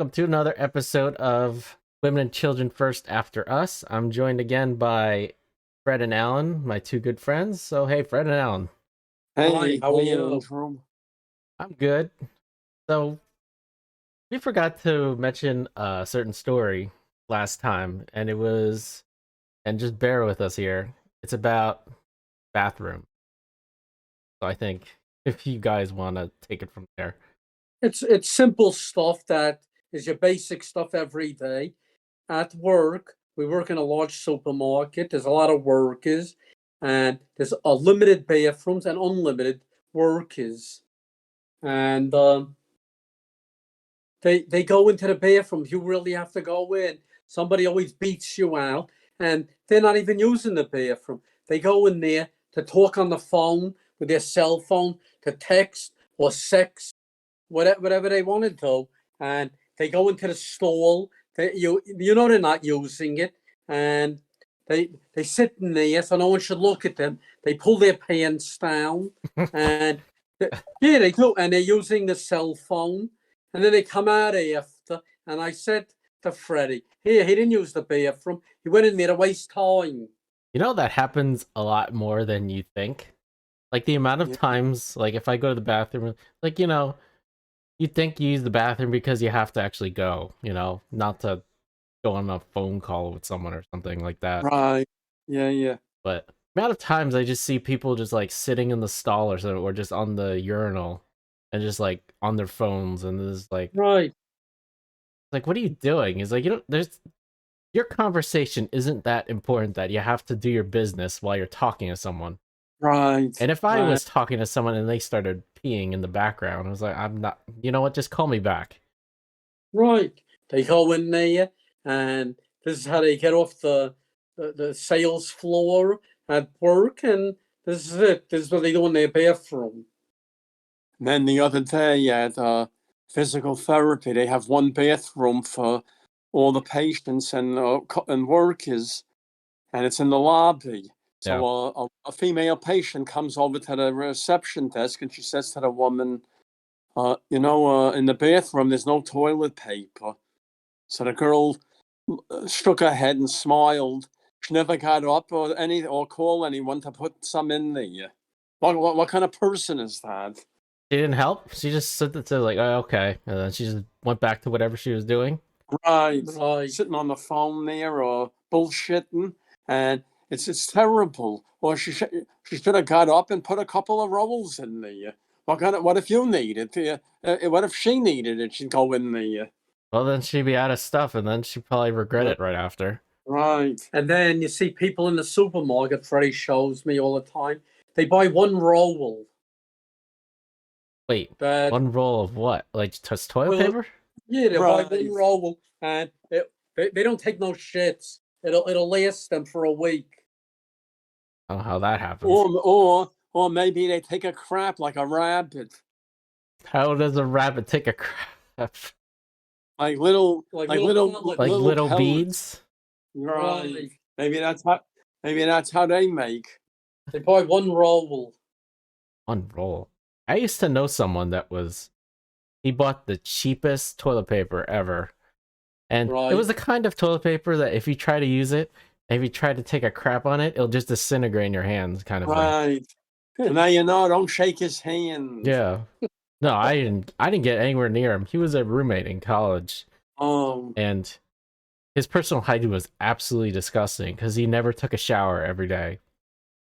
welcome to another episode of Women and Children First After Us. I'm joined again by Fred and Alan, my two good friends. So, hey, Fred and Alan. Hey, how are you? Andrew? I'm good. So, we forgot to mention a certain story last time, and just bear with us here. It's about bathroom. So, I think if you guys want to take it from there. It's simple stuff that is your basic stuff every day. At work, we work in a large supermarket. There's a lot of workers, and there's a limited bathrooms and unlimited workers. And they go into the bathroom. You really have to go in. Somebody always beats you out, and they're not even using the bathroom. They go in there to talk on the phone with their cell phone, to text or sex, whatever they want to do, and they go into the stall. You know they're not using it, and they sit in there so no one should look at them. They pull their pants down, and yeah, they do, and they're using the cell phone, and then they come out after. And I said to Freddie, "Here, he didn't use the bathroom. He went in there to waste time." You know, that happens a lot more than you think. Like, the amount of times, like, if I go to the bathroom, like, you think you use the bathroom because you have to actually go, not to go on a phone call with someone or something like that. Right. Yeah. But the amount of times I just see people just like sitting in the stall or something, or just on the urinal and just like on their phones, and there's Right. like, what are you doing? It's like, there's your conversation isn't that important that you have to do your business while you're talking to someone. Right. And if I was talking to someone and they started peeing in the background, I was like, I'm not, you know what, just call me back. Right. They go in there, and this is how they get off the sales floor at work, and this is it. This is what they do in their bathroom. And then the other day at physical therapy, they have one bathroom for all the patients and workers, and it's in the lobby. So a female patient comes over to the reception desk, and she says to the woman, in the bathroom, there's no toilet paper. So the girl shook her head and smiled. She never got up or call anyone to put some in there. What kind of person is that? She didn't help. She just said like, oh, okay, and then she just went back to whatever she was doing. Right. Sitting on the phone there or bullshitting, and it's terrible. Or she should have got up and put a couple of rolls in there. What if you needed it? What if she needed it? She'd go in there. Well, then she'd be out of stuff, and then she'd probably regret it right after. Right. And then you see people in the supermarket, Freddie shows me all the time, they buy one roll. Wait, one roll of what? Like just toilet paper? Yeah, they buy one roll, and they don't take no shits. It'll last them for a week. I don't know how that happens. Or maybe they take a crap like a rabbit. How does a rabbit take a crap? Like little beads. Right. Maybe that's how they make. They buy one roll. One roll. I used to know someone that he bought the cheapest toilet paper ever, and it was the kind of toilet paper that if you try to use it, if you try to take a crap on it, it'll just disintegrate in your hands, kind of thing. Right. So now don't shake his hand. Yeah. No, I didn't get anywhere near him. He was a roommate in college. Oh. And his personal hygiene was absolutely disgusting because he never took a shower every day.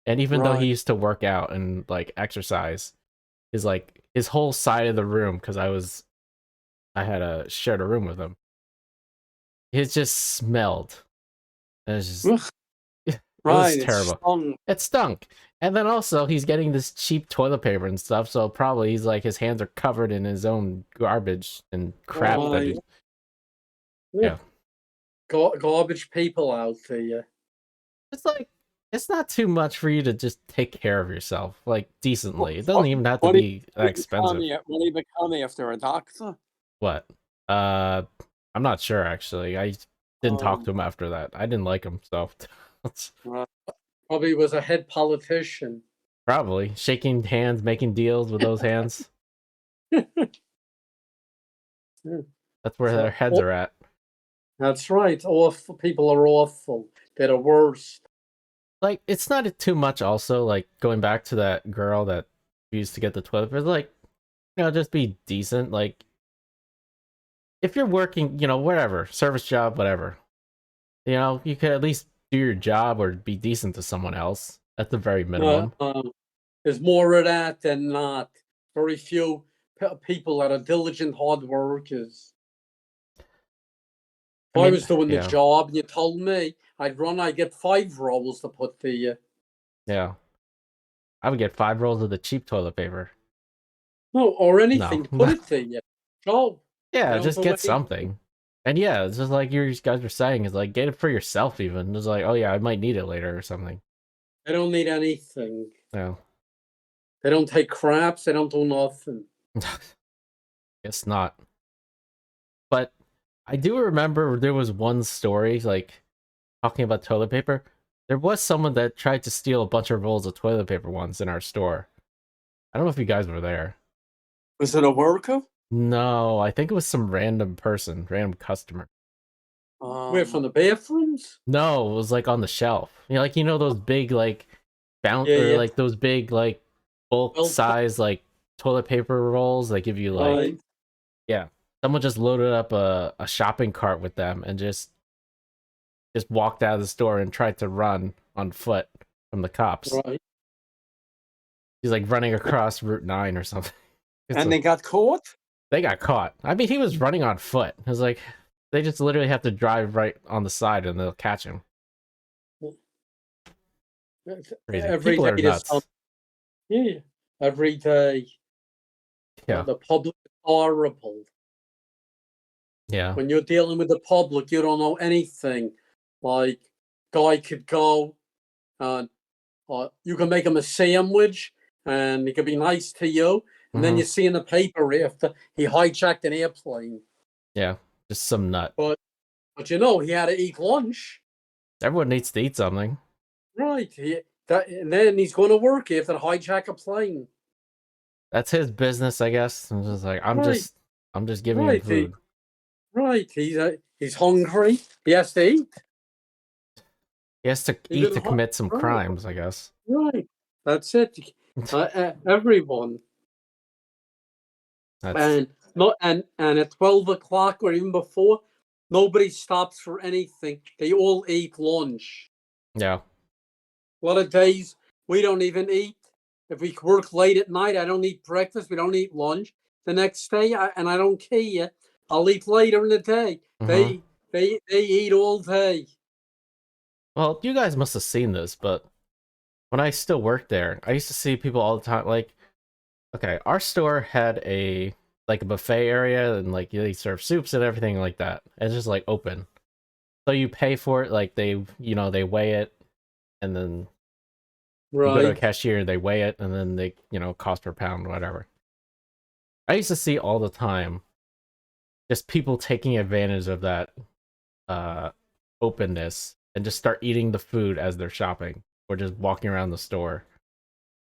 And even though he used to work out and like exercise, his whole side of the room, because I had shared a room with him, it just smelled. And it's just it was terrible. It stunk. And then also he's getting this cheap toilet paper and stuff, so probably he's like, his hands are covered in his own garbage and crap. Garbage people out there. It's like, it's not too much for you to just take care of yourself, like, decently. It doesn't even have to be that expensive. Will he become after a doctor? What? I'm not sure, actually. I didn't talk to him after that. I didn't like him, so. Probably was a head politician. Probably. Shaking hands, making deals with those hands. That's where So, their heads are at. That's right. Awful people are awful. They're the worst. Like, it's not too much. Also, like going back to that girl that used to get the toilet paper, like, just be decent. Like, if you're working, whatever, service job, whatever, you could at least do your job or be decent to someone else at the very minimum. There's more of that than not. Very few people that are diligent, hard workers. If I was doing the job and you told me I'd get 5 rolls to put to you. Yeah. I would get 5 rolls of the cheap toilet paper. No, or anything. No. Put it to you. Go. Yeah, just get something. And yeah, it's just like you guys were saying, is like, get it for yourself even. It's like, oh yeah, I might need it later or something. They don't need anything. No. They don't take craps. They don't do nothing. Guess not. But I do remember there was one story, like, talking about toilet paper. There was someone that tried to steal a bunch of rolls of toilet paper once in our store. I don't know if you guys were there. Was it a worker? No, I think it was some random person, random customer. Where, from the bathrooms? No, it was like on the shelf. Like, those big, like, like those big, like, bulk size, like, toilet paper rolls that give you, like, yeah. Someone just loaded up a shopping cart with them and just walked out of the store and tried to run on foot from the cops. Right. He's like running across Route 9 or something. And they got caught? They got caught. I mean, he was running on foot. It was like, they just literally have to drive right on the side and they'll catch him. Crazy. People are nuts. Yeah, every day. Yeah. The public is horrible. Yeah. When you're dealing with the public, you don't know anything. Like, guy could go and you can make him a sandwich and he could be nice to you. And then you see in the paper after he hijacked an airplane. Yeah, just some nut. But he had to eat lunch. Everyone needs to eat something. Right. And then he's going to work after hijack a plane. That's his business, I guess. I'm just like, I'm just giving him food. He's hungry. He has to eat. He has to eat to commit some crimes, I guess. Right. That's it. Everyone. And at 12 o'clock or even before, nobody stops for anything. They all eat lunch. Yeah. A lot of days we don't even eat. If we work late at night, I don't eat breakfast. We don't eat lunch. The next day, I don't care. I'll eat later in the day. They eat all day. Well, you guys must have seen this, but when I still worked there, I used to see people all the time. Like, okay, our store had a buffet area, and like they serve soups and everything like that. It's just like open, so you pay for it. Like they weigh it, and then you go to a cashier and they weigh it, and then they cost per pound, whatever. I used to see all the time, just people taking advantage of that openness and just start eating the food as they're shopping or just walking around the store.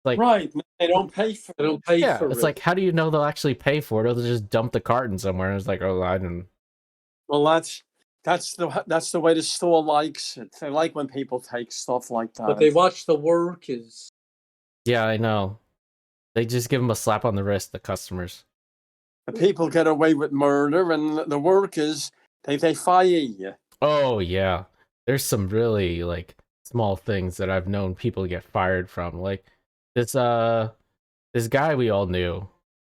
Like, right, they don't pay for it. It's like, how do you know they'll actually pay for it? Or they'll just dump the carton somewhere and it's like, oh, I didn't. Well, that's the way the store likes it. They like when people take stuff like that. But they watch the workers. Yeah, I know. They just give them a slap on the wrist, the customers. The people get away with murder, and the workers, they fire you. Oh, yeah. There's some really, like, small things that I've known people get fired from. Like, this guy we all knew,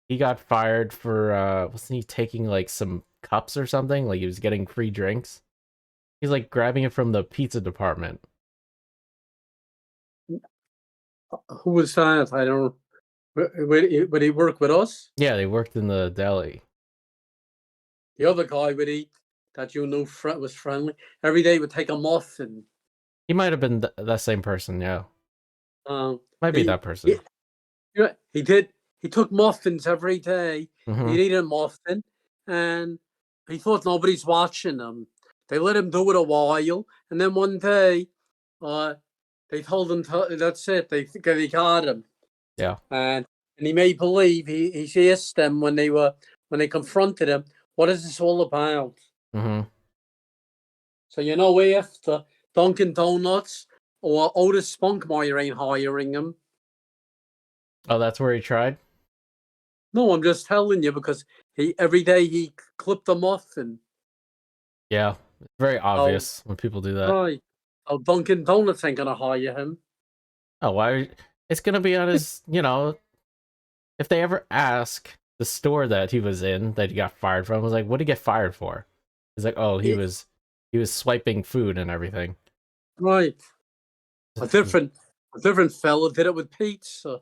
he got fired for, wasn't he taking, like, some cups or something? Like, he was getting free drinks. He's, like, grabbing it from the pizza department. Who was that? I don't... Would he work with us? Yeah, they worked in the deli. The other guy would eat that you knew was friendly. Every day would take a muffin. He might have been that same person, yeah. Might be that person. He did. He took muffins every day. Mm-hmm. He'd eat a muffin, and he thought nobody's watching him. They let him do it a while, and then one day, they told him that's it. They got him. Yeah. And he made believe he asked them when they confronted him, what is this all about? Hmm. So if the Dunkin' Donuts or Otis Spunkmeyer ain't hiring him. Oh, that's where he tried? No, I'm just telling you because every day he clipped them off and Yeah. It's very obvious when people do that. right. Oh, Dunkin' Donuts ain't gonna hire him. Oh, why? It's gonna be on his, if they ever ask the store that he was in that he got fired from, I was like, what did he get fired for? He's like, oh, he was swiping food and everything. Right. A different fella did it with pizza.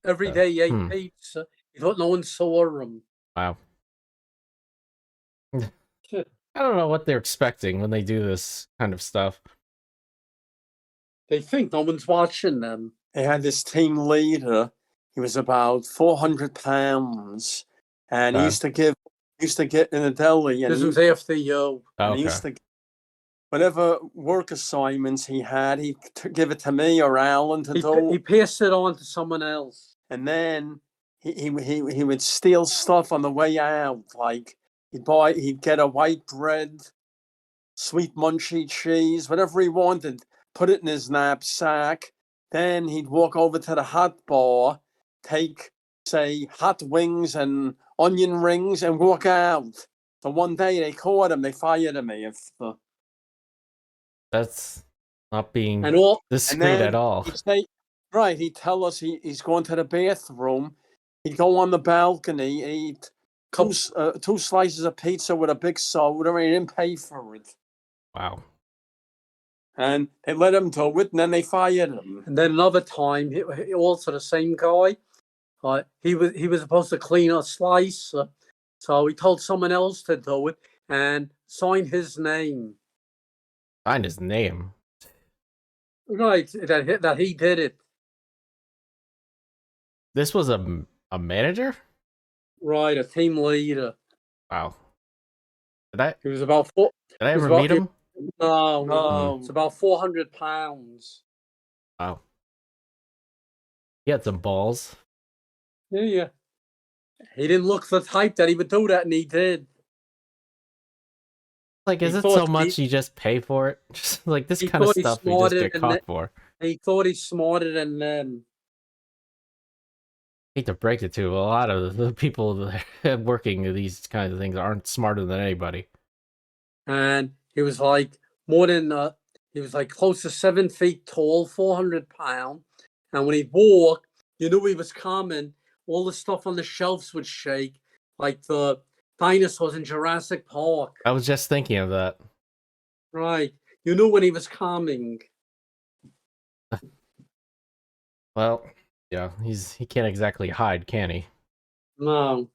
Every day he ate pizza. He thought no one saw him. Wow. I don't know what they're expecting when they do this kind of stuff. They think no one's watching them. They had this team leader. He was about 400 pounds, and he used to get in a deli, and This was after you. he used to whatever work assignments he had, he'd give it to me or Alan to do. He passed it on to someone else, and then he would steal stuff on the way out, like he'd get a white bread, sweet munchie cheese, whatever he wanted, put it in his knapsack. Then he'd walk over to the hot bar, take, say, hot wings and onion rings, and walk out. So one day they caught him, they fired him. That's not being discreet at all. He'd tell us he's going to the bathroom. He'd go on the balcony and eat two slices of pizza with a big soda, and he didn't pay for it. Wow. And they let him do it, and then they fired him. And then another time, also the same guy, he was supposed to clean a slice, so he told someone else to do it and sign his name. Sign his name? Right, that he did it. This was a manager? Right, a team leader. Wow. He was about four. Did I ever meet him? No. It's about 400 pounds. Wow. He had some balls. Yeah. He didn't look the type that he would do that, and he did. Like, is it so much you just pay for it? Just like this kind of stuff we just get caught for. He thought he's smarter than them. I hate to break it to you, a lot of the people that working these kinds of things aren't smarter than anybody. And he was like he was like close to 7 feet tall, 400 pounds. And when he'd walk, you knew he was coming. All the stuff on the shelves would shake, like the dinosaurs in Jurassic Park. I was just thinking of that. Right. You knew when he was coming. Well, yeah, he can't exactly hide, can he? No.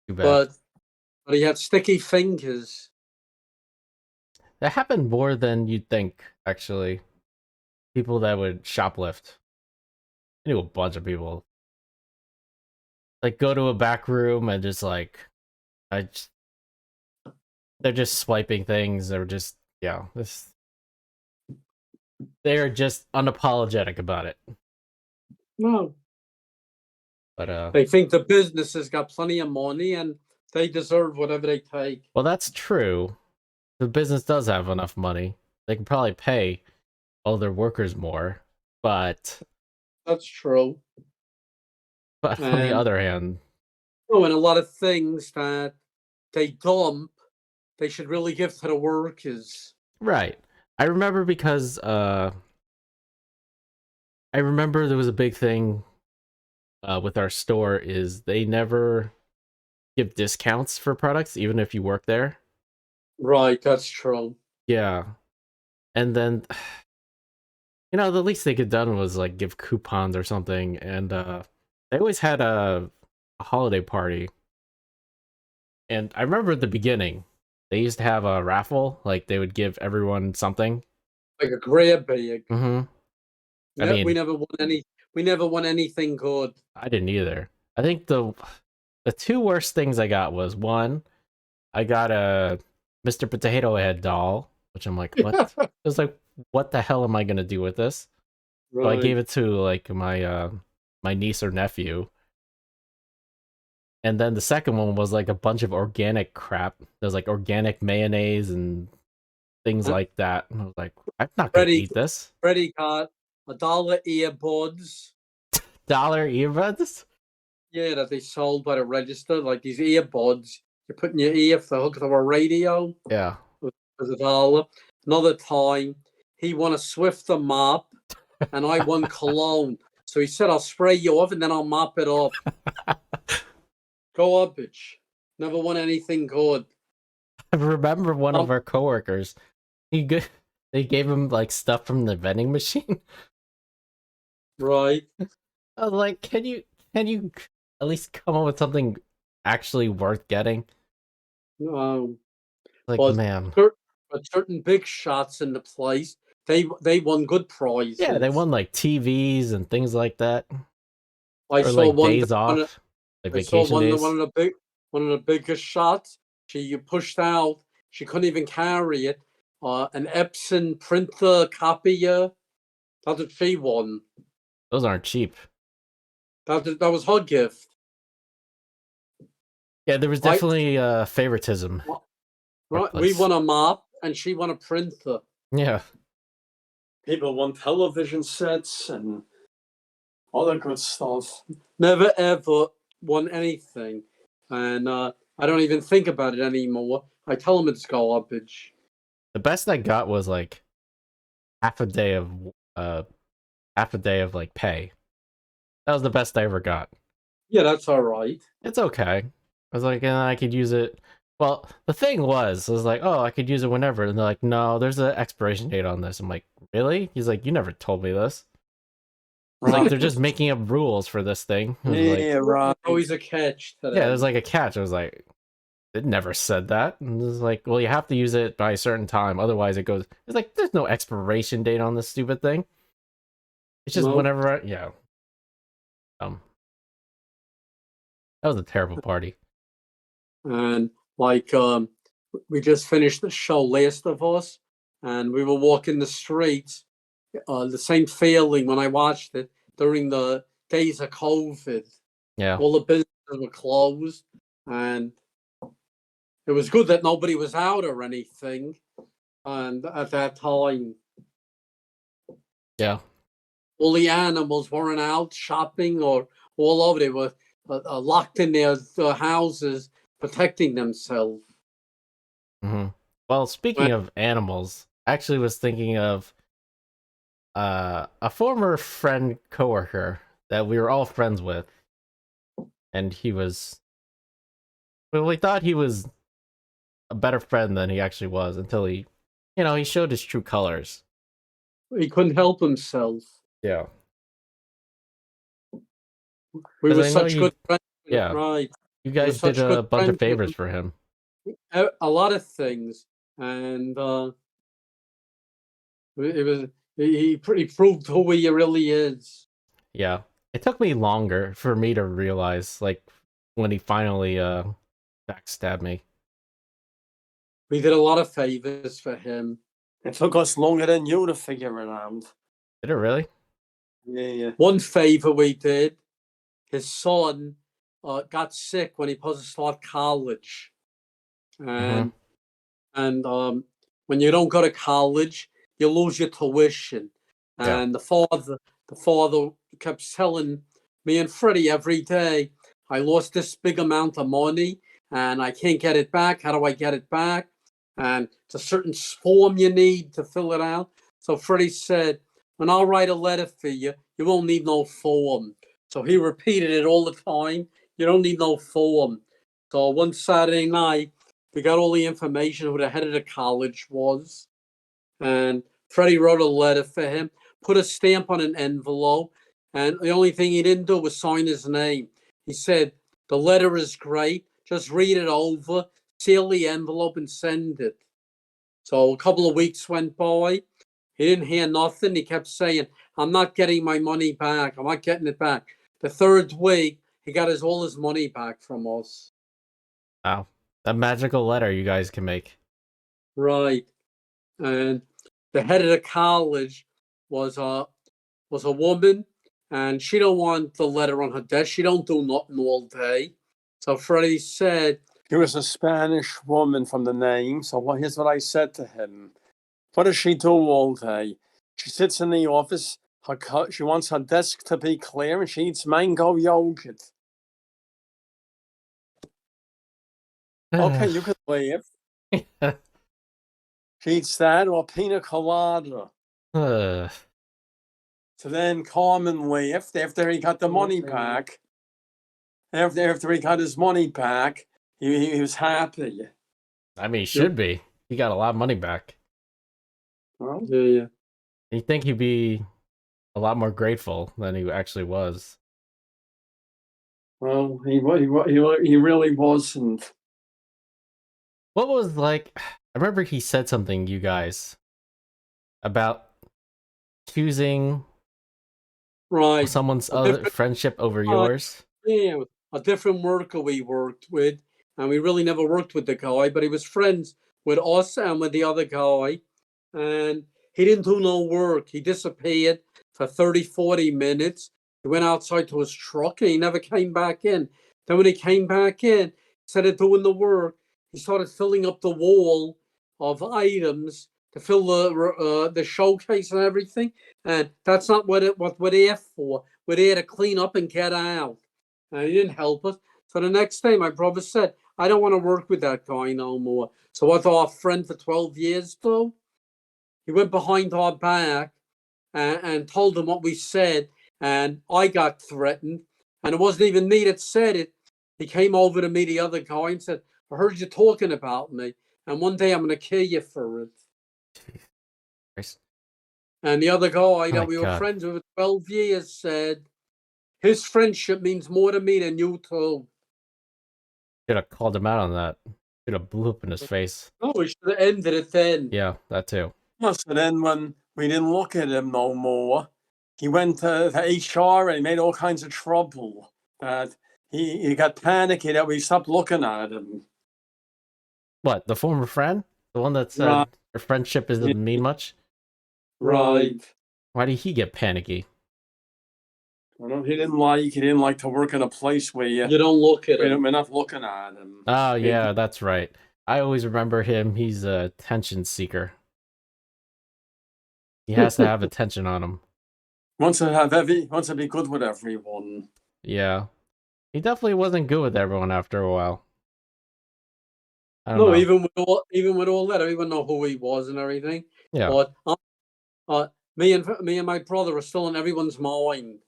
Too bad. But he had sticky fingers. That happened more than you'd think, actually. People that would shoplift. I knew a bunch of people. Like, go to a back room and just like, they're just swiping things. They're just, they're just unapologetic about it. No. But they think the business has got plenty of money and they deserve whatever they take. Well, that's true. The business does have enough money. They can probably pay all their workers more, but that's true. But on the other hand, and a lot of things that they dump, they should really give to the workers. Right. I remember because I remember there was a big thing with our store is they never give discounts for products, even if you work there. Right, that's true. Yeah. And then, the least they could done was like give coupons or something. And they always had a holiday party. And I remember at the beginning, they used to have a raffle. Like they would give everyone something. Like a grab bag. Mm-hmm. I mean, we never won anything good. I didn't either. I think the two worst things I got was one, I got a Mr. Potato Head doll, which I'm like, what? It was like, what the hell am I gonna do with this? Right. So I gave it to like my my niece or nephew. And then the second one was like a bunch of organic crap. There's like organic mayonnaise and things like that. And I was like, I'm not gonna eat this. Freddie got $1 earbuds. Dollar earbuds? Yeah, that they sold by the register, like these earbuds. You put in your ear for the hook of a radio. Yeah. It was $1. Another time, he won a Swiffer mop, and I won cologne. So he said, "I'll spray you off, and then I'll mop it up." Garbage. Never won anything good. I remember one of our coworkers. They gave him like stuff from the vending machine. Right. I was like, can you at least come up with something actually worth getting? Like, But man. But certain big shots in the place, they won good prizes. Yeah, they won like TVs and things like that. I or saw like one days off. Like I saw vacation days. one of the biggest shots. She pushed out. She couldn't even carry it. An Epson printer copier. That's what she won. Those aren't cheap. That was her gift. Yeah, there was definitely favoritism. Right, we won a mop and she won a printer. Yeah. People won television sets and other good stuff. Never ever won anything, and I don't even think about it anymore. I tell them it's garbage. The best I got was like half a day of like pay. That was the best I ever got. Yeah, that's all right. It's okay. I was like, I could use it. Well, the thing was like, oh, I could use it whenever. And they're like, no, there's an expiration date on this. I'm like, really? He's like, you never told me this. Like, they're just making up rules for this thing. Yeah, like, right. Always a catch. Yeah, there's like a catch. I was like, it never said that. And it's like, well, you have to use it by a certain time. Otherwise, it goes. It's like, there's no expiration date on this stupid thing. It's just whenever yeah. That was a terrible party. And like, we just finished the show Last of Us, and we were walking the streets. The same feeling when I watched it during the days of COVID. Yeah. All the businesses were closed, and it was good that nobody was out or anything. And at that time, yeah, all the animals weren't out shopping or all over. They were locked in their houses, protecting themselves. Mm-hmm. Well, speaking of animals, I actually was thinking of a former friend coworker that we were all friends with, and we thought he was a better friend than he actually was until he showed his true colors. He couldn't help himself. Yeah. We were such good friends. Yeah. Right. You guys did a bunch of favors for him. A lot of things. And he proved who he really is. Yeah. It took me longer for me to realize, like, when he finally backstabbed me. We did a lot of favors for him. It took us longer than you to figure it out. Did it really? Yeah. One favor we did, his son got sick when he was supposed to start college. And when you don't go to college, you lose your tuition. And the father kept telling me and Freddie every day, I lost this big amount of money and I can't get it back. How do I get it back? And it's a certain form you need to fill it out. So Freddie said, when I'll write a letter for you, you won't need no form. So he repeated it all the time. You don't need no form. So one Saturday night, we got all the information who the head of the college was. And Freddie wrote a letter for him, put a stamp on an envelope, and the only thing he didn't do was sign his name. He said, the letter is great. Just read it over, seal the envelope, and send it. So a couple of weeks went by. He didn't hear nothing. He kept saying, I'm not getting my money back. I'm not getting it back. The third week, he got all his money back from us. Wow. That magical letter you guys can make. Right. And the head of the college was a woman, and she don't want the letter on her desk. She don't do nothing all day. So Freddie said, He was a Spanish woman from the name. So here's what I said to him. What does she do all day? She sits in the office. She wants her desk to be clear, and she eats mango yogurt. Okay, you could leave. She eats that or pina colada. So then Carmen left after he got the money back. After he got his money back, he was happy. I mean, he should be. He got a lot of money back. Well, yeah. You'd think he'd be a lot more grateful than he actually was. Well, he really wasn't. What was like? I remember he said something, you guys, about choosing Right. someone's other friendship over yours. Yeah, a different worker we worked with, and we really never worked with the guy, but he was friends with us and with the other guy, and he didn't do no work. He disappeared for 30, 40 minutes. He went outside to his truck and he never came back in. Then when he came back in, instead of doing the work, he started filling up the wall of items to fill the showcase and everything. And that's not what we're there for. We're there to clean up and get out. And he didn't help us. So the next day, my brother said, I don't want to work with that guy no more. So what our friend for 12 years do? He went behind our back and told him what we said. And I got threatened. And it wasn't even me that said it. He came over to me, the other guy, and said, I heard you talking about me. And one day I'm going to kill you for it. Christ. And the other guy that my we were God. friends with for 12 years said, his friendship means more to me than you two. Should have called him out on that. Should have blew up in his face. No, we should have ended it then. Yeah, that too. So then when we didn't look at him no more, he went to HR and he made all kinds of trouble. That he got panicky that we stopped looking at him. What, the former friend? The one that said Right. her friendship doesn't mean much? Right. Why did he get panicky? Well, he didn't like to work in a place where You don't look at him. we're not looking at him. Oh, yeah, that's right. I always remember him. He's a attention seeker. He has to have attention on him. Wants to be good with everyone. Yeah. He definitely wasn't good with everyone after a while. I don't No, know. even with all that, everyone know who he was and everything. Yeah. But me and my brother are still in everyone's mind.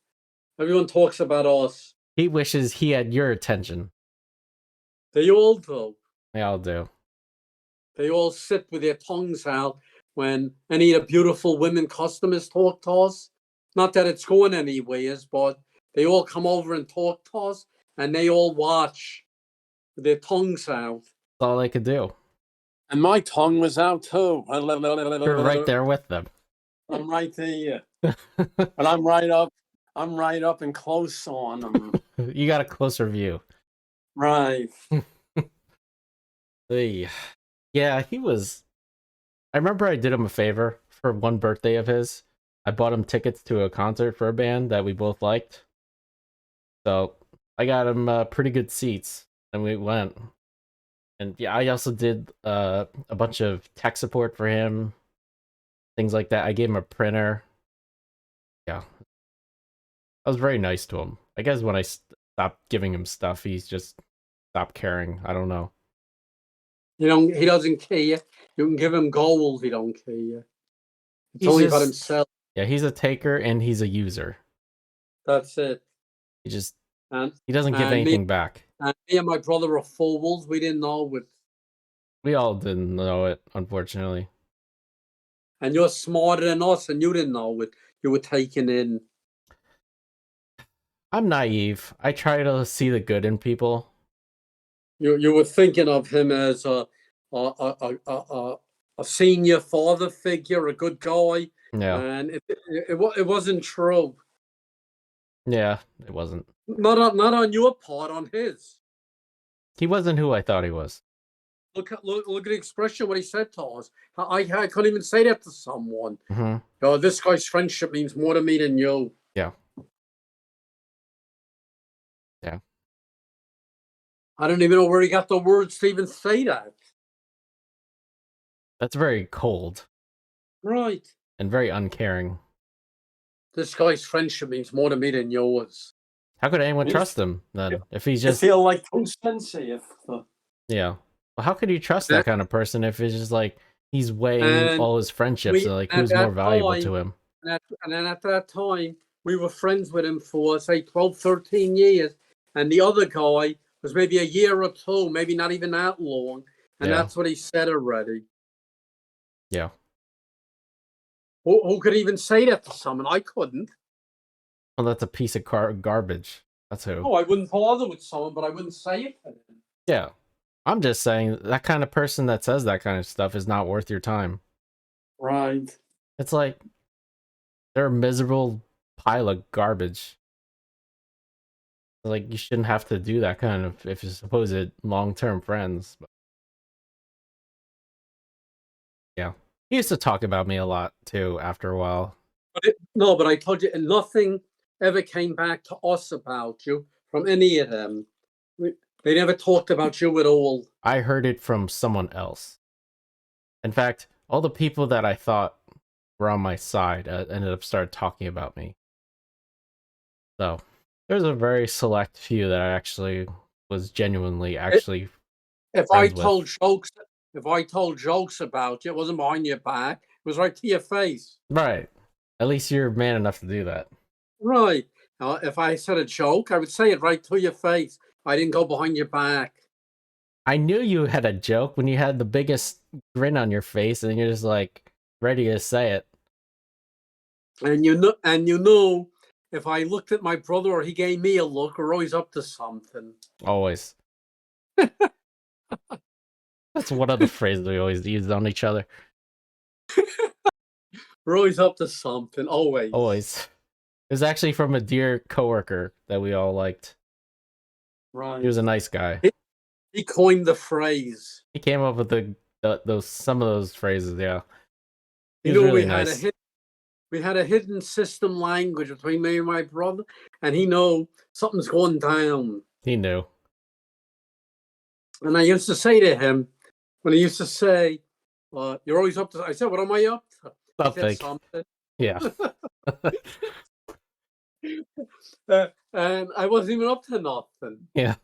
Everyone talks about us. He wishes he had your attention. They all do. They all do. They all sit with their tongues out when any of the beautiful women customers talk to us. Not that it's going anywheres, but they all come over and talk to us, and they all watch with their tongues out. That's all they could do. And my tongue was out too. You're right there with them. I'm right there. But I'm right up and close on them. You got a closer view. Right. Yeah, he was... I remember I did him a favor for one birthday of his. I bought him tickets to a concert for a band that we both liked. So I got him pretty good seats, and we went. And yeah, I also did a bunch of tech support for him, things like that. I gave him a printer. Yeah, I was very nice to him. I guess when I stopped giving him stuff, he's just stopped caring. I don't know. He doesn't care. You can give him gold, he don't care. It's He's only about just- himself. Yeah, he's a taker and he's a user. That's it. He just And he doesn't give and me- anything back. me and my brother are fools. We didn't know it. We all didn't know it, unfortunately. And you're smarter than us, and you didn't know it. You were taken in. I'm naive. I try to see the good in people. You were thinking of him as a senior father figure, a good guy, Yeah. and it wasn't true. Yeah, it wasn't. Not on your part, on his. He wasn't who I thought he was. Look at the expression what he said to us. I couldn't even say that to someone. Hmm. Oh, this guy's friendship means more to me than you. Yeah. Yeah. I don't even know where he got the words to even say that. That's very cold Right. and very uncaring. This guy's friendship means more to me than yours. How could anyone Yes. trust him then? If he's I just feel like too sensitive. yeah. Well, how could you trust that kind of person if it's just like he's weighing And all his friendships we- and like at who's more that valuable time- to him? And then at that time, we were friends with him for, say, 12, 13 years. And the other guy was maybe a year or two, maybe not even that long. And Yeah. that's what he said already. Yeah. Who could even say that to someone? I couldn't. Well, that's a piece of garbage. That's who. Oh, I wouldn't bother with someone, but I wouldn't say it to them. Yeah. I'm just saying that kind of person that says that kind of stuff is not worth your time. Right. It's like they're a miserable pile of garbage. Like you shouldn't have to do that kind of if you're supposed long-term friends. But yeah. He used to talk about me a lot too after a while. But I told you, nothing ever came back to us about you from any of them. They never talked about you at all. I heard it from someone else. In fact, all the people that I thought were on my side ended up started talking about me. So there's a very select few that I actually was genuinely actually. If I friends with. told jokes about you, it wasn't behind your back. It was right to your face. Right. At least you're man enough to do that. Right. Now, if I said a joke, I would say it right to your face. I didn't go behind your back. I knew you had a joke when you had the biggest grin on your face and you're just like ready to say it. And you know, if I looked at my brother or he gave me a look, we're always up to something. Always. That's one of the phrases we always use on each other. We're always up to something. Always. Always. It was actually from a dear coworker that we all liked. Right. He was a nice guy. He coined the phrase. He came up with those some of those phrases. Yeah, he You was know, really we nice. had a hidden system language between me and my brother, and he know something's going down. He knew. And I used to say to him, when he used to say, "You're always up to," I said, "What am I up to?" He said Something. something. Yeah. And I wasn't even up to nothing. Yeah.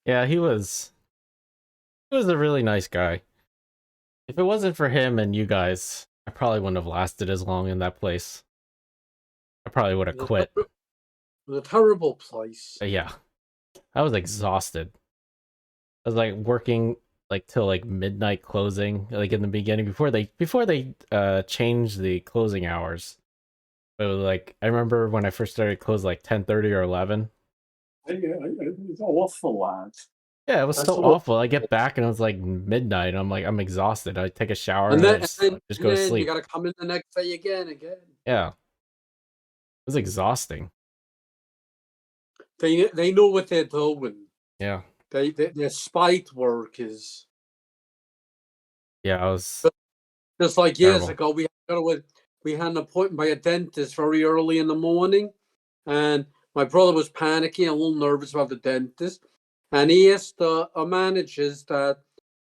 Yeah, he was a really nice guy. If it wasn't for him and you guys, I probably wouldn't have lasted as long in that place. I probably would have quit. It was a terrible place. But yeah. I was exhausted. I was like working like till like midnight closing, like in the beginning before they changed the closing hours. It was like I remember when I first started close like 10:30 or 11. It's awful, lads. Yeah, it was That's so what- awful. I get back and it was like midnight. And I'm like, I'm exhausted. I take a shower And and, then, I just go to you sleep. got to come in the next day again. Yeah, it was exhausting. They know what they're doing. Yeah, Their spite work is yeah, I was. just like years Terrible. ago. We had an appointment by a dentist very early in the morning, and my brother was panicking, a little nervous about the dentist, and he asked our managers that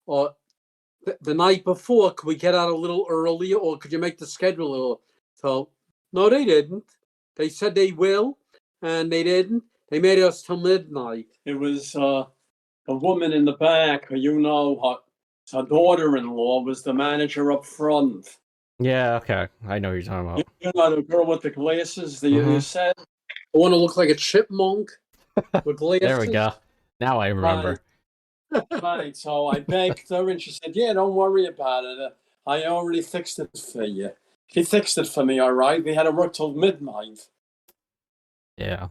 the night before, could we get out a little earlier, or could you make the schedule a little? So no, they didn't. They said they will, and they didn't. They made us till midnight. It was a woman in the back, you know, her daughter-in-law was the manager up front. Yeah, okay, I know what you're talking about. You know, the girl with the glasses, you Mhm. said? I want to look like a chipmunk with glasses. There we go. Now I remember. Right, so I begged her and she said, yeah, don't worry about it. I already fixed it for you. She fixed it for me, all right? We had to work till midnight. Yeah,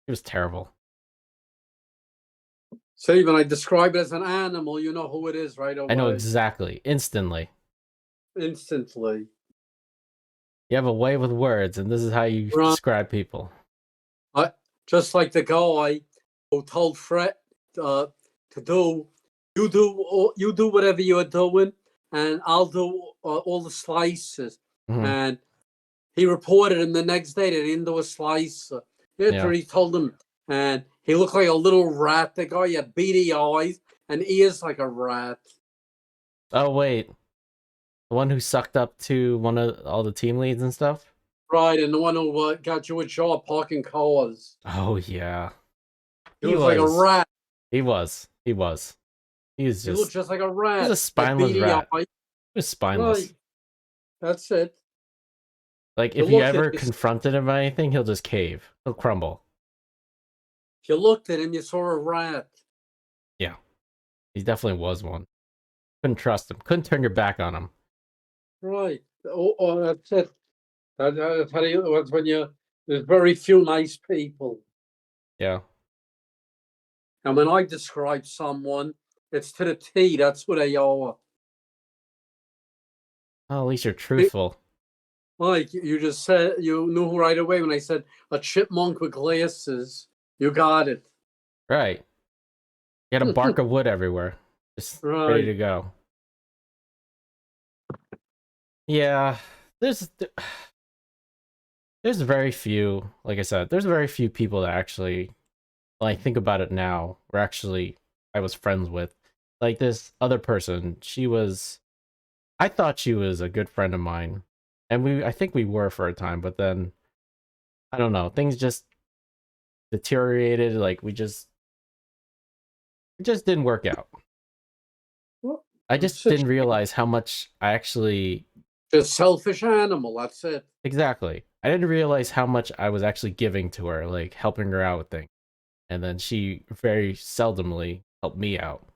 it was terrible. So even I describe it as an animal, you know who it is right away. I know exactly, instantly. Instantly. You have a way with words, and this is how you Right. describe people. Just like the guy who told Fred to do, you do whatever you're doing, and I'll do all the slices. Mhm. And he reported him the next day that he didn't do a slice. Yeah, Yeah. he told him, and he looked like a little rat. The guy had beady eyes and ears like a rat. Oh wait, the one who sucked up to one of all the team leads and stuff. Right, and the one who got you a job parking cars. Oh yeah, He looked like a rat. He was. He was. He's He looked just. just like a rat. He's a spineless beady rat. eyes. He was spineless. Right. That's it. Like You if you looked at ever this- confronted him about anything, he'll just cave. He'll crumble. If you looked at him, you saw a rat. He definitely was one. Couldn't trust him. Couldn't turn your back on him. Right. Oh, that's it. That's how that's when you. There's very few nice people. Yeah. And when I describe someone, it's to the T. That's what they are. Oh, at least you're truthful. Like you just said, you knew right away when I said a chipmunk with glasses. You got it. Right. You had a bark of wood everywhere. Just ready Right. to go. Yeah. There's very few, like I said, there's very few people that actually, when I think about it now, were actually I was friends with. Like this other person, I thought she was a good friend of mine. And I think we were for a time, but then I don't know, things just deteriorated, like it just didn't work out. Well, I just such- didn't realize how much I actually Just selfish animal. That's it. exactly. I didn't realize how much I was actually giving to her, like helping her out with things. And then she very seldomly helped me out.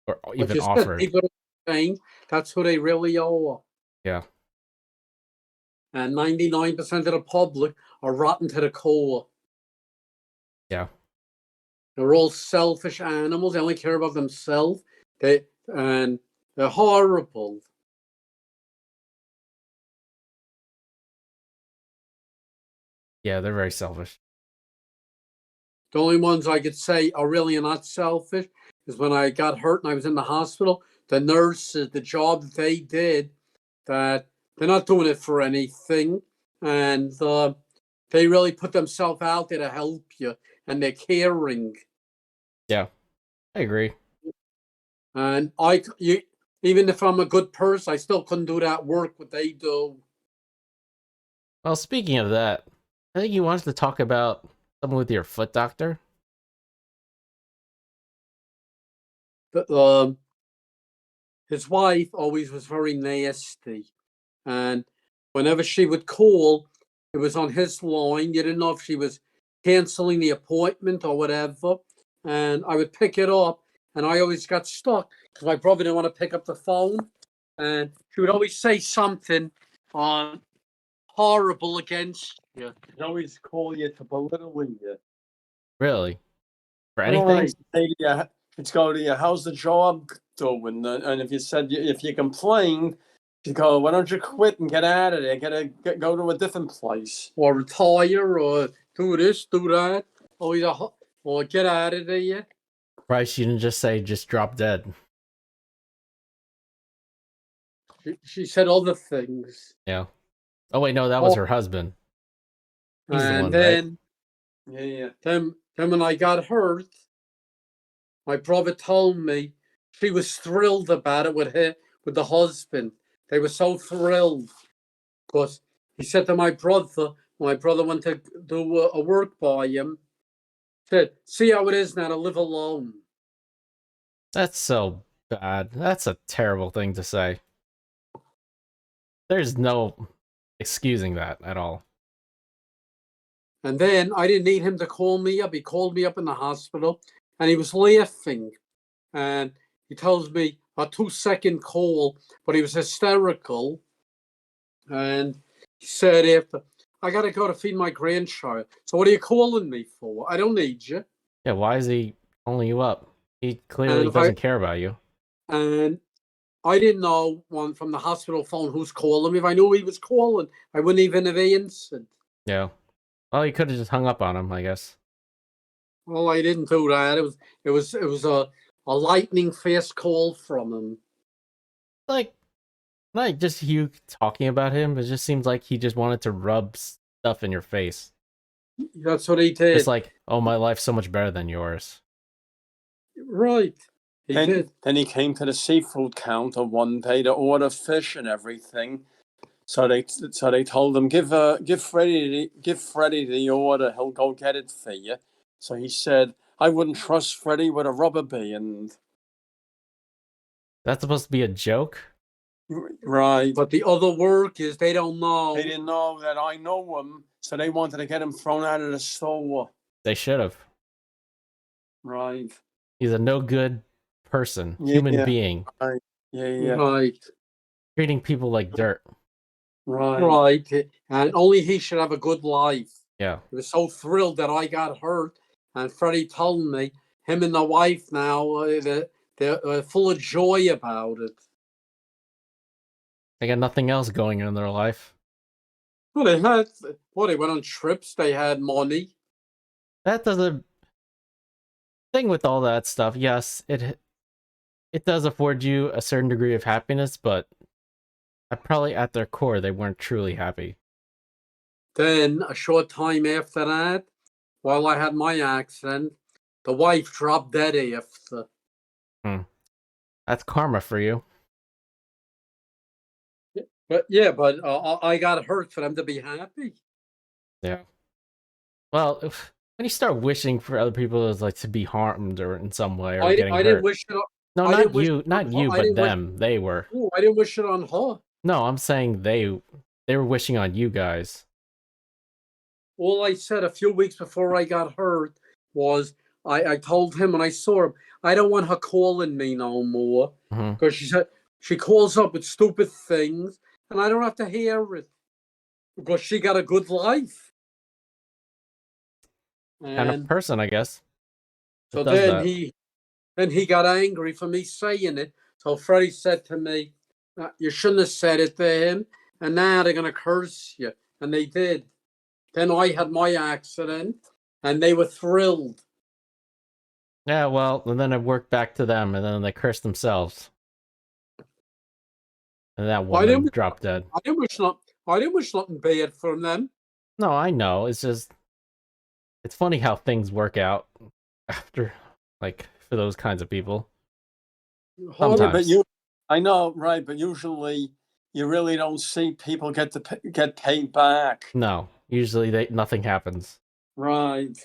Or But even you said offered. people don't change. That's who they really are. Yeah. And 99% of the public are rotten to the core. Yeah. They're all selfish animals. They only care about themselves. They're horrible. Yeah, they're very selfish. The only ones I could say are really not selfish is when I got hurt and I was in the hospital. The nurses, the job that they did, that they're not doing it for anything, and they really put themselves out there to help you, and they're caring. Yeah. I agree. And even if I'm a good person, I still couldn't do that work what they do. Well, speaking of that, I think you wanted to talk about someone with your foot doctor. But, his wife always was very nasty, and whenever she would call, it was on his line. You didn't know if she was canceling the appointment or whatever. And I would pick it up, and I always got stuck because my brother didn't want to pick up the phone. And she would always say something horrible against you. She'd always call you to belittle you. Really? For anything? Right. Say to you, it's go to you, how's the job doing? And if you complain, you go, why don't you quit and get out of there? Go to a different place. Or retire, or do this, do that. Or get out of there. Right, she didn't just say just drop dead. She said other things. Yeah. Oh wait, no, that was Oh. her husband. He's the And one, then, Yeah. then when I got hurt, my brother told me she was thrilled about it with the husband. They were so thrilled because he said to my brother, when my brother went to do a work by him, said, "See how it is now to live alone." That's so bad. That's a terrible thing to say. There's no excusing that at all. And then I didn't need him to call me up. He called me up in the hospital and he was laughing. And he tells me a 2-second call, but he was hysterical. And he said, after, I got to go to feed my grandchild. So what are you calling me for? I don't need you. Yeah, why is he calling you up? He clearly if doesn't care about you. And I didn't know from the hospital phone who's calling me. If I knew he was calling, I wouldn't even have answered. Yeah. Well, you could have just hung up on him, I guess. Well, I didn't do that. It was a lightning fast call from him. Like just you talking about him, it just seems like he just wanted to rub stuff in your face. That's what he did. It's like, oh, my life's so much better than yours. Right. He did. Then he came to the seafood counter one day to order fish and everything. So they told him, give Freddie the order. He'll go get it for you. So he said, I wouldn't trust Freddie with a rubber band. That's supposed to be a joke? Right. But the other work is they don't know. They didn't know that I know him, so they wanted to get him thrown out of the store. They should have. Right. He's a no good person, Yeah, human being, Yeah. Right. treating people like dirt. Right. And only he should have a good life. Yeah. He was so thrilled that I got hurt. And Freddie told me, him and the wife now, they're full of joy about it. They got nothing else going on in their life. Well, they went on trips, they had money. That doesn't... Thing with all that stuff, yes, it does afford you a certain degree of happiness, but probably at their core, they weren't truly happy. Then, a short time after that, while I had my accident, the wife dropped dead after. That's karma for you. But I got hurt for them to be happy. Yeah. Well, when you start wishing for other people to be harmed or in some way or getting hurt. Didn't wish it on, no, not you, but them. They were. No, I didn't wish it on her. No, I'm saying they were wishing on you guys. All I said a few weeks before I got hurt was I told him when I saw him, I don't want her calling me no more. Because she said she calls up with stupid things and I don't have to hear it. Because she got a good life. Kind of person, I guess. So then he got angry for me saying it. So Freddie said to me, you shouldn't have said it to him. And now they're going to curse you. And they did. Then I had my accident, and they were thrilled. Yeah, well, and then it worked back to them, and then they cursed themselves. And that woman dropped dead. I didn't wish nothing bad from them. No, I know. It's just, it's funny how things work out after, like, for those kinds of people. Sometimes. But I know, right? But usually, you really don't see people get paid back. No. Usually nothing happens. Right.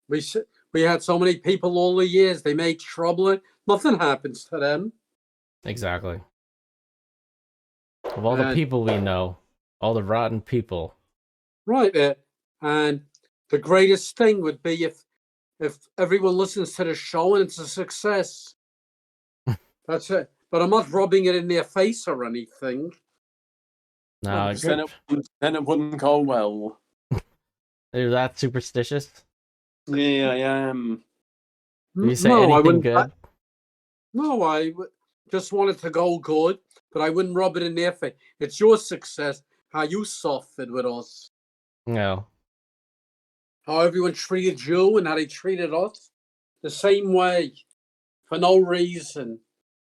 We had so many people all the years. They made trouble. Nothing happens to them. Exactly. Of all the people we know, all the rotten people. Right there. And the greatest thing would be if everyone listens to the show and it's a success. That's it. But I'm not rubbing it in their face or anything. No, then it wouldn't go well. You're that superstitious? Yeah, I am. Do you say anything good? No, I just want it to go good, but I wouldn't rub it in their face. It's your success, how you suffered with us. No. How everyone treated you and how they treated us. The same way, for no reason.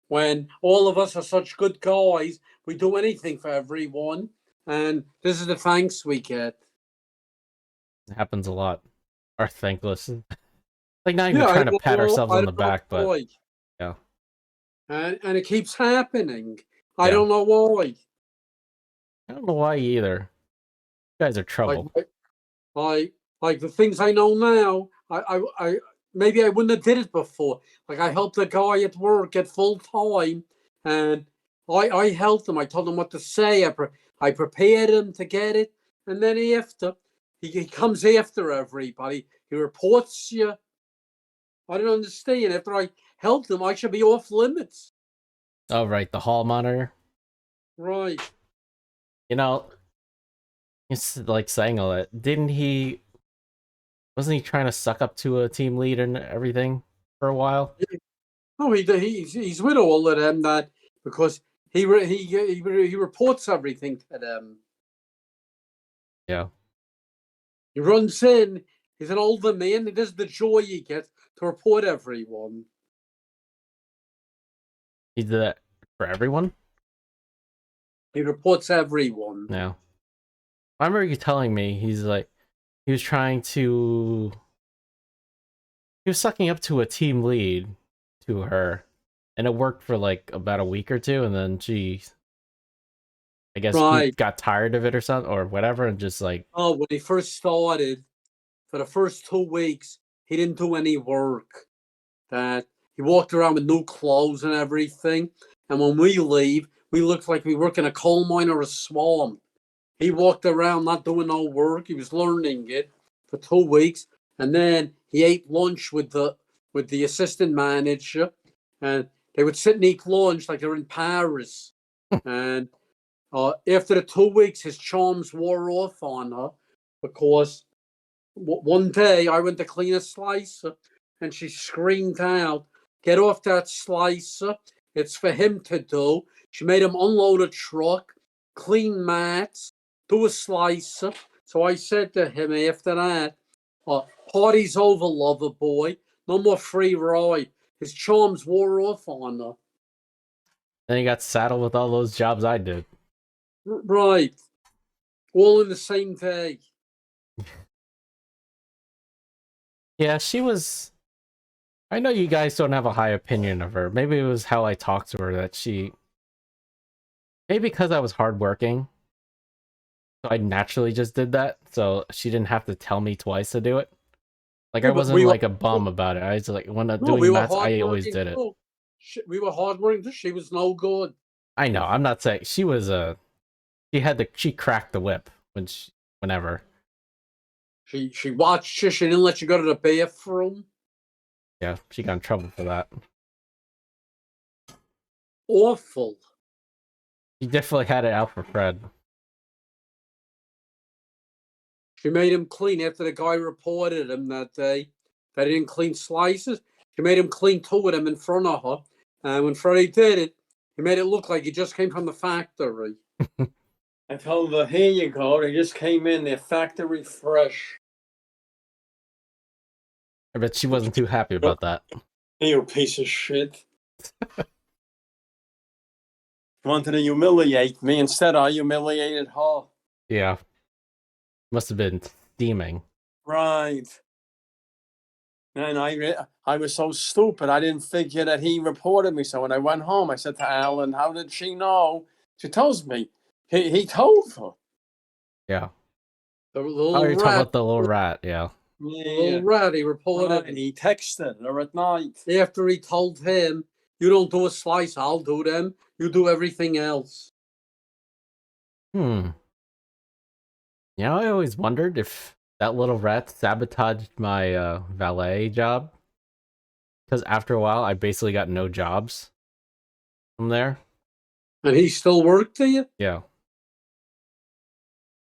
When all of us are such good guys, we do anything for everyone, and this is the thanks we get. It happens a lot. Are thankless. Like, not even trying to pat ourselves on the back, but yeah. And it keeps happening. I don't know why. I don't know why either. You guys are trouble. Like the things I know now, I maybe I wouldn't have did it before. Like I helped a guy at work get full time, and I helped him. I told him what to say. I prepared him to get it, and then after he comes after everybody. He reports you. I don't understand. After I helped him, I should be off limits. Oh right, the hall monitor. Right. You know, it's like saying all that. Wasn't he trying to suck up to a team lead and everything for a while? No, he's with all of them that because he reports everything to them. Yeah. He runs in. He's an older man. And this is the joy he gets to report everyone. He did that for everyone? He reports everyone. Yeah. I remember you telling me he he was trying to he was sucking up to a team lead to her, and it worked for like about a week or two, and then she, I guess, he Right. got tired of it or something or whatever, and just like, Oh, when he first started, for the first 2 weeks, he didn't do any work. That he walked around with new clothes and everything. And when we leave, we looked like we work in a coal mine or a swamp. He walked around not doing no work. He was learning it for 2 weeks, and then he ate lunch with the assistant manager, and they would sit and eat lunch like they're in Paris. And after the 2 weeks, his charms wore off on her because one day I went to clean a slicer, and she screamed out, "Get off that slicer! It's for him to do." She made him unload a truck, clean mats, do a slicer. So I said to him after that, "Party's over, lover boy. No more free ride." His charms wore off on her. then he got saddled with all those jobs I did. Right. All in the same day. Yeah, she was. I know you guys don't have a high opinion of her. Maybe it was how I talked to her that she. Maybe because I was hardworking, so I naturally just did that. So she didn't have to tell me twice to do it. Like I Yeah, but wasn't we were- like a bum about it. I was like when No, doing we were maths, I always hardworking did it. too. We were hardworking too. She was no good. I know. I'm not saying she was a. She cracked the whip whenever. She watched you. She didn't let you go to the bathroom. Yeah, she got in trouble for that. Awful. She definitely had it out for Fred. She made him clean after the guy reported him that day that he didn't clean slices. She made him clean two of them in front of her. And when Freddie did it, he made it look like he just came from the factory. I told her, "Here you go. They just came in. They're factory fresh." I bet she wasn't too happy about that. You piece of shit. Wanted to humiliate me. Instead, I humiliated her. Yeah. Must have been steaming. Right. And I was so stupid. I didn't figure that he reported me. So when I went home, I said to Alan, "How did she know?" She tells me. He told her. Yeah. The little Oh, you're talking rat. about the little rat, yeah. The little rat, he reported. And he texted her at night. After he told him, "You don't do a slice, I'll do them. You do everything else." Yeah, I always wondered if that little rat sabotaged my valet job. Because after a while, I basically got no jobs from there. And he still worked to you? Yeah.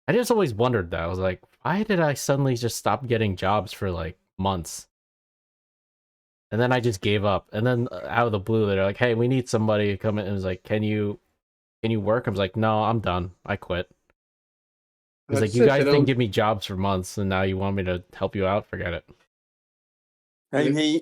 I just always wondered that. I was like, why did I suddenly just stop getting jobs for like months? And then I just gave up. And then out of the blue, they're like, "Hey, we need somebody to come in." And it was like, can you work? I was like, "No, I'm done. I quit." It's like, you guys didn't give me jobs for months, and now you want me to help you out? Forget it. Maybe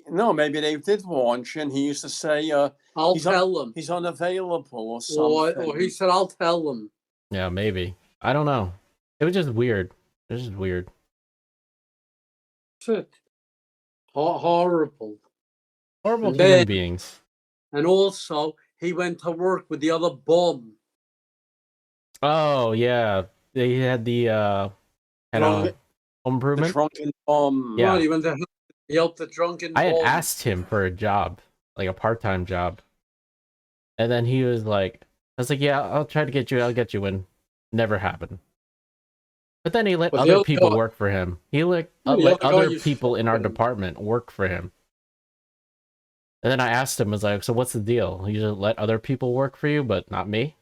they did launch, and he used to say, "I'll tell them he's unavailable," or something. Or he said, "I'll tell them." Yeah, maybe. I don't know. It was just weird. It was just weird. That's it. Horrible. Horrible human beings. And also, he went to work with the other bum. Oh, yeah. They had the home improvement. The drunken bum. Yeah. Right, he went to help the drunken I had bum. asked him for a job, like a part-time job. And then he was like, I was like, "Yeah, I'll try to get you. I'll get you in." Never happened. But then he let other people work for him. He let other people in our department work for him. And then I asked him, I was like, "So what's the deal? You just let other people work for you, but not me?"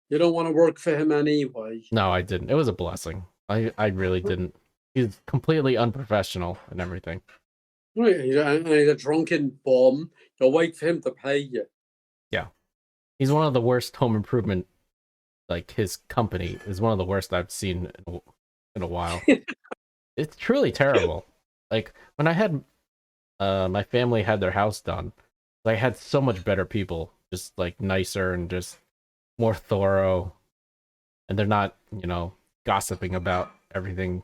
You don't want to work for him anyway. No, I didn't. It was a blessing. I really didn't. He's completely unprofessional and everything. Right, he's a drunken bum. You'll wait for him to pay you. Yeah. He's one of the worst home improvement, like his company is one of the worst I've seen in a while. It's truly terrible. Like when I had my family had their house done, I had so much better people, just like nicer and just more thorough, and they're not, gossiping about everything.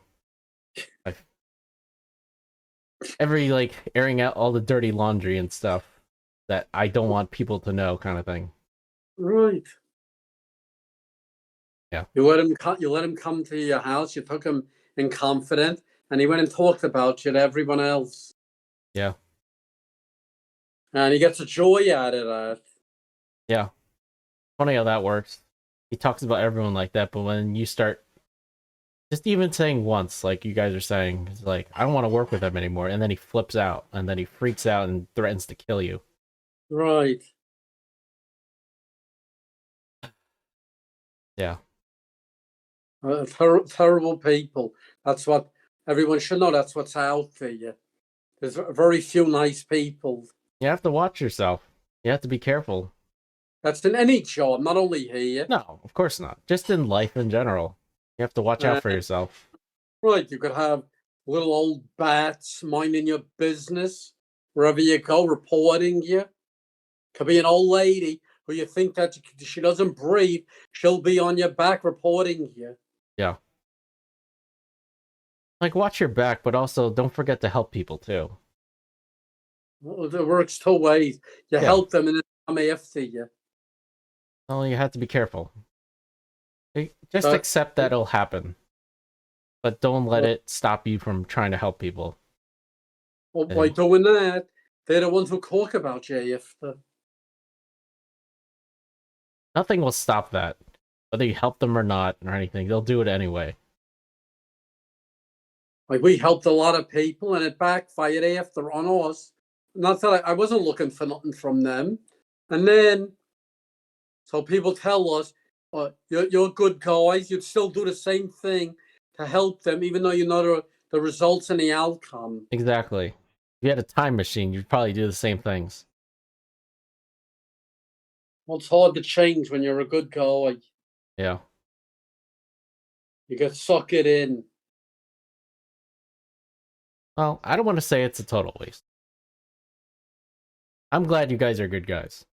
Every like airing out all the dirty laundry and stuff that I don't want people to know, kind of thing. Right. Yeah. You let him come to your house. You took him in confidence, and he went and talked about you to everyone else. Yeah. And he gets a joy out of that. Yeah. Funny how that works. He talks about everyone like that, but when you start just even saying once, like you guys are saying, it's like, I don't want to work with him anymore. And then he flips out and then he freaks out and threatens to kill you. Right. Yeah. Terrible people. That's what everyone should know. That's what's out there. There's very few nice people. You have to watch yourself. You have to be careful. That's in any job, not only here. No, of course not. Just in life in general. You have to watch out for yourself. Right. You could have little old bats minding your business wherever you go, reporting you. Could be an old lady who you think that she doesn't breathe. She'll be on your back reporting you. Yeah. Like, watch your back, but also don't forget to help people too. Well, it works two ways. You help them and then come after you. Well, you have to be careful. Just accept that it'll happen. But don't let it stop you from trying to help people. Well, by doing that, they're the ones who talk about you after. Nothing will stop that. Whether you help them or not, or anything, they'll do it anyway. Like, we helped a lot of people and it backfired after on us. Not that I wasn't looking for nothing from them. And then, so people tell us, you're good guys, you'd still do the same thing to help them, even though you know the results and the outcome. Exactly. If you had a time machine, you'd probably do the same things. Well, it's hard to change when you're a good guy. Yeah. You get suck it in. Well, I don't want to say it's a total waste. I'm glad you guys are good guys.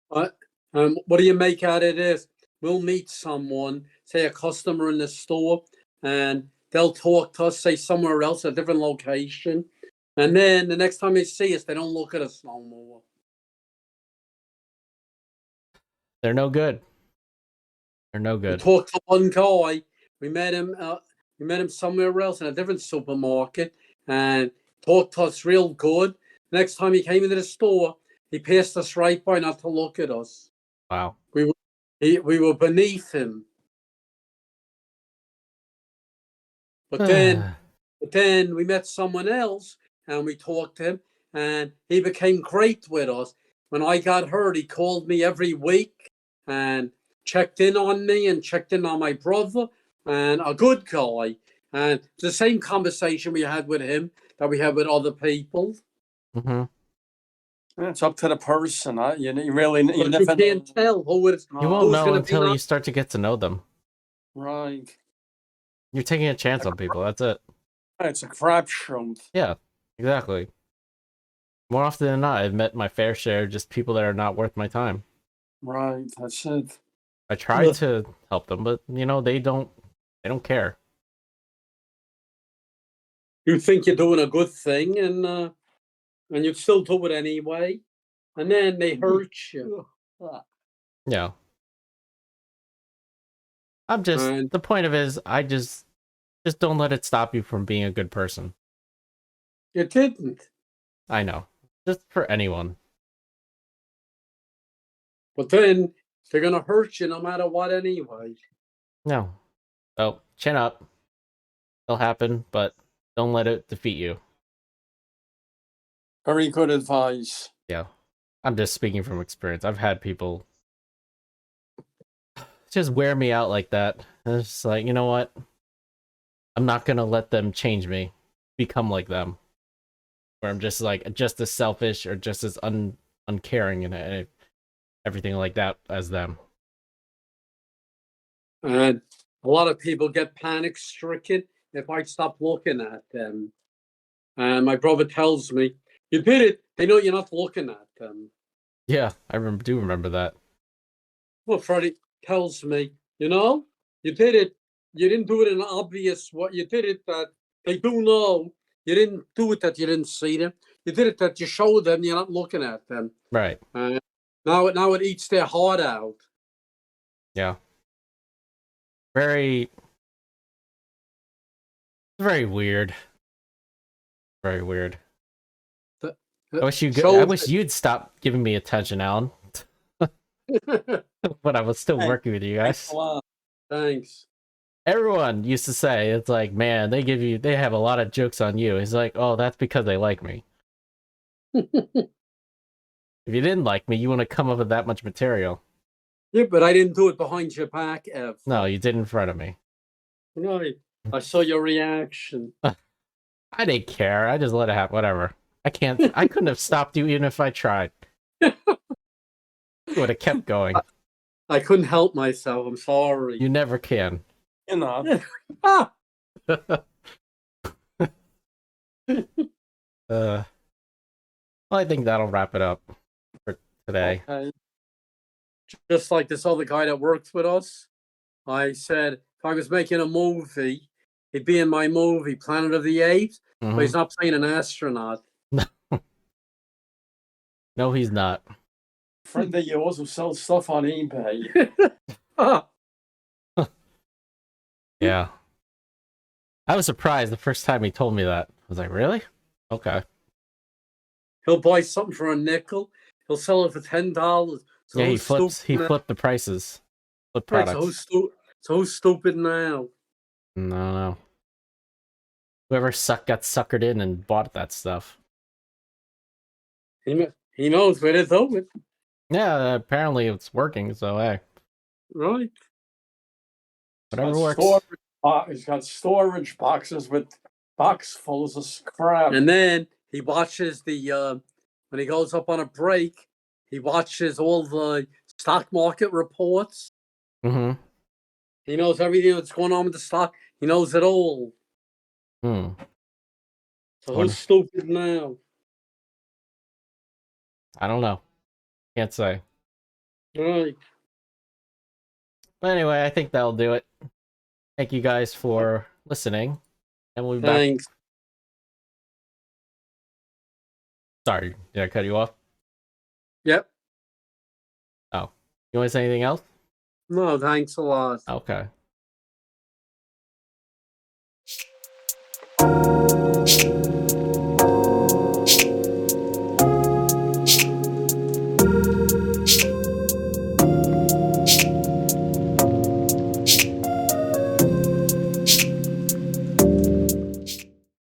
What do you make out of this? We'll meet someone, say a customer in the store, and they'll talk to us, say somewhere else, a different location. And then the next time they see us, they don't look at us no more. They're no good. They're no good. We talked to one guy. We met him somewhere else in a different supermarket, and talked to us real good. Next time he came into the store, he passed us right by, not to look at us. Wow. We were beneath him. But then we met someone else and we talked to him and he became great with us. When I got hurt, he called me every week and checked in on me and checked in on my brother, and a good guy. And the same conversation we had with him that we had with other people. Mm-hmm. It's up to the person. You can't tell who it is. You won't know until you start to get to know them. Right. You're taking a chance on people. That's it. It's a crapshoot. Yeah, exactly. More often than not, I've met my fair share of just people that are not worth my time. Right, that's it. I try to help them, but they don't care. You think you're doing a good thing, and you'd still do it anyway, and then they hurt you. Yeah. I'm just, the point of it is, I just don't let it stop you from being a good person. You didn't. I know. Just for anyone. But then they're going to hurt you no matter what anyway. No. So, chin up. It'll happen, but don't let it defeat you. Very good advice. Yeah. I'm just speaking from experience. I've had people just wear me out like that. And it's just like, you know what? I'm not going to let them change me, become like them. Where I'm just as selfish or just as uncaring and everything like that as them. And a lot of people get panic stricken if I stop looking at them. And my brother tells me, you did it. They know you're not looking at them. Yeah, I do remember that. Well, Freddie tells me, you did it. you didn't do it in an obvious what you did it that they do know. You didn't do it that you didn't see them. You did it that you showed them you're not looking at them. Right. Now it eats their heart out. Yeah. Very weird. Very weird. I wish you'd stop giving me attention, Alan. But I was still working with you guys. Thanks. Everyone used to say, it's like, man, they have a lot of jokes on you. It's like, oh, that's because they like me. If you didn't like me, you wouldn't come up with that much material. Yeah, but I didn't do it behind your back, Ev. No, you did in front of me. Right. I saw your reaction. I didn't care. I just let it happen. Whatever. I couldn't have stopped you even if I tried. Would have kept going. I couldn't help myself. I'm sorry. You never can. You know. Well, I think that'll wrap it up for today. Okay. Just like this other guy that works with us, I said if I was making a movie, he'd be in my movie, Planet of the Apes, but he's not playing an astronaut. No, he's not. Friend of yours who sells stuff on eBay. Yeah. I was surprised the first time he told me that. I was like, really? Okay. He'll buy something for a nickel. He'll sell it for $10. Yeah, he flipped the prices. Flip products. So stupid now. No. Whoever got suckered in and bought that stuff. He knows where to do it. Yeah, apparently it's working, so hey. Right. Whatever works. He's got storage boxes with box fulls of scrap. And then he watches when he goes up on a break, he watches all the stock market reports. Mm-hmm. He knows everything that's going on with the stock. He knows it all. So who's stupid now? I don't know. Can't say. Right. But anyway, I think that'll do it. Thank you guys for listening. And we'll be Thanks. back. Sorry, did I cut you off? Yep. Oh. You want to say anything else? No, thanks a lot. Okay.